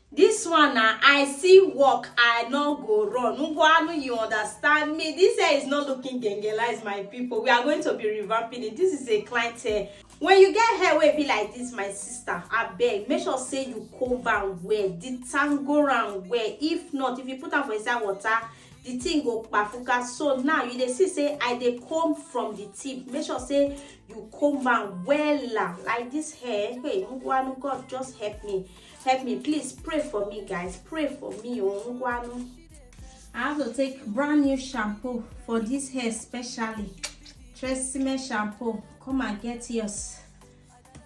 This one na I see work, I no go run. Ngwanu, you understand me? This hair is not looking gengelize, my people. We are going to be revamping it. This is a client hair. When you get hair wey be like this, my sister, abeg make sure say you comb am well, detangle am well. If not, if you put am for inside water, the thing go kpafuka. So now you dey see say I dey comb from the tip. Make sure say you comb am wella like this hair. Hey, Ngwanu, God just help me. Help me, please pray for me, guys. Pray for me, Ngwanu. I have to take brand new shampoo for this hair, especially Tresemme shampoo. Come and get yours.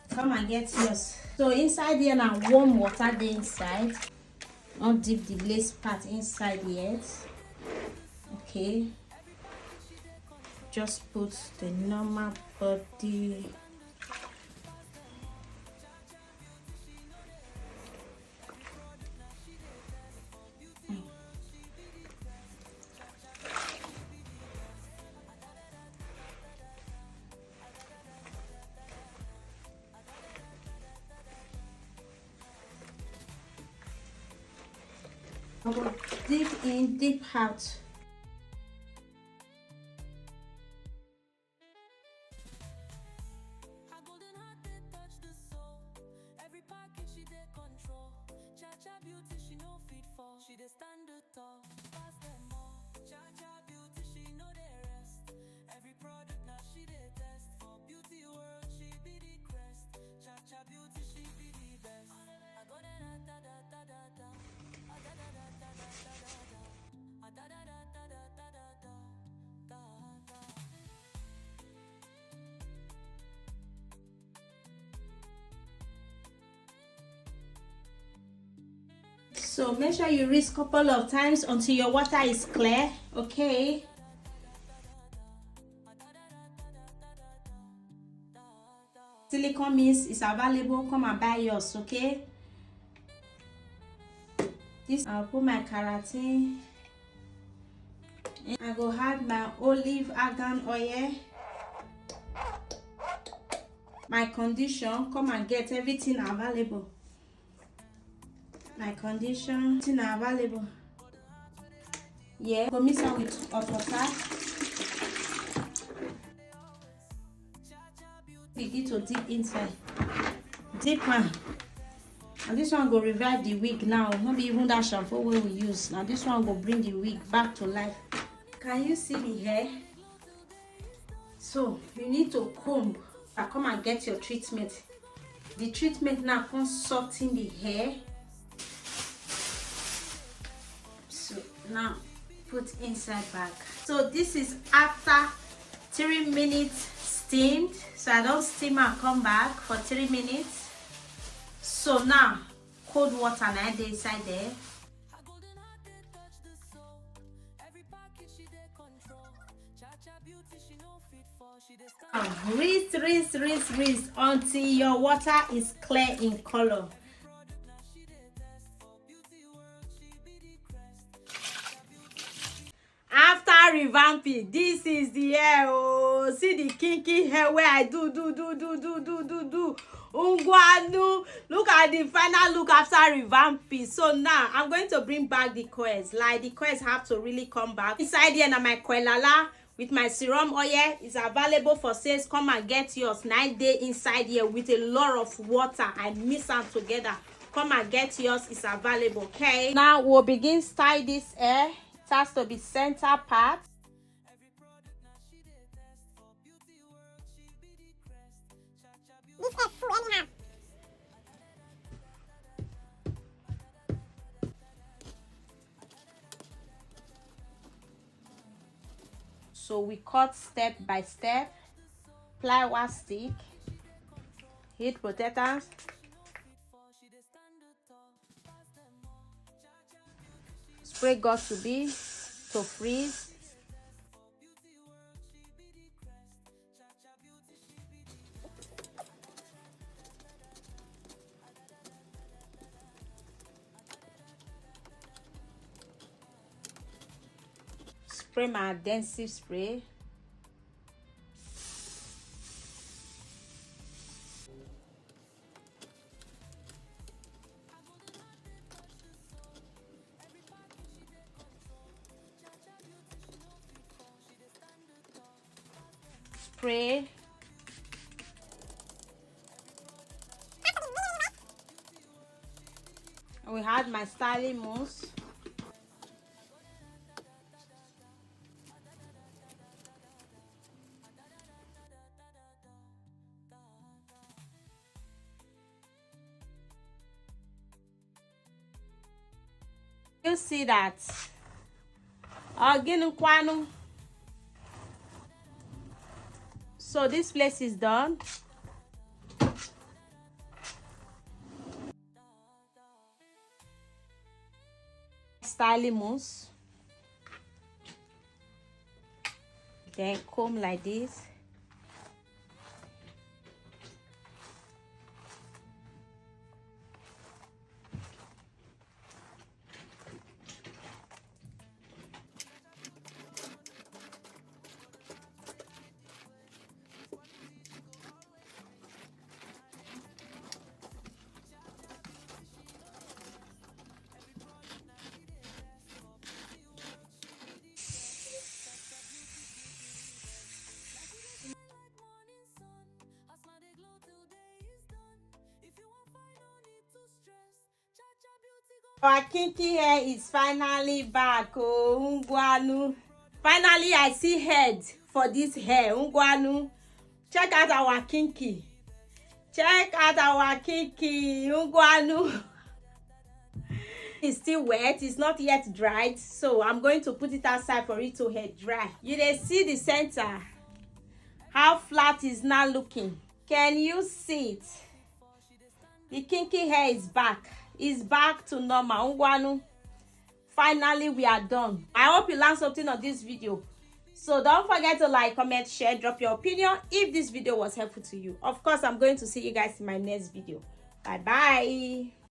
Come and get yours. So inside here now, warm water dey inside. Not dip the lace part inside yet. Okay. Just put the normal body. I will dip in, dip out. So make sure you rinse a couple of times until your water is clear, okay? Silicone mist is available. Come and buy yours, okay? This I'll put my keratin. I go add my olive argan oil. My condition, come and get everything available. My condition, everything available. Yeah, go mix am with hot water. Begin to dip inside. Dip am. And this one go revive the wig now. Not be even that shampoo we use. Now this one go bring the wig back to life. Can you see the hair? So you need to comb. Come and get your treatment. The treatment now come soften the hair. So now put inside bag. So this is after 3 minutes steamed. So I don't steam and come back for 3 minutes. So now cold water now dey inside there. Rinse until your water is clear in color. After revamping, this is the hair. Oh, see the kinky hair where I do. Ngwanu, look at the final look after revamping. So now I'm going to bring back the coils. Like the coils have to really come back. Inside here now my coilala with my serum oil is available for sales. Come and get yours. 9 days inside here with a lot of water. I mix them together. Come and get yours. It's available. Okay. Now we'll begin style this hair. It has to be center part. This hair full anyhow. So we cut step by step. Plywood stick, heat protectors, spray got to be to freeze. Spray my adhesive spray. spray. I will add my styling mousse. You see that? Again, so this place is done. Styling mousse. Then comb like this. Our kinky hair is finally back. Oh, Ngwanu. Finally, I see head for this hair. Ngwanu. Check out our kinky. Check out our kinky. Ngwanu. It's still wet. It's not yet dried. So I'm going to put it outside for it to hair dry. You dey see the center. How flat is now looking. Can you see it? The kinky hair is back. It's back to normal. Ngwanu. Finally, we are done. I hope you learned something on this video. So don't forget to like, comment, share, drop your opinion if this video was helpful to you. Of course, I'm going to see you guys in my next video. Bye bye.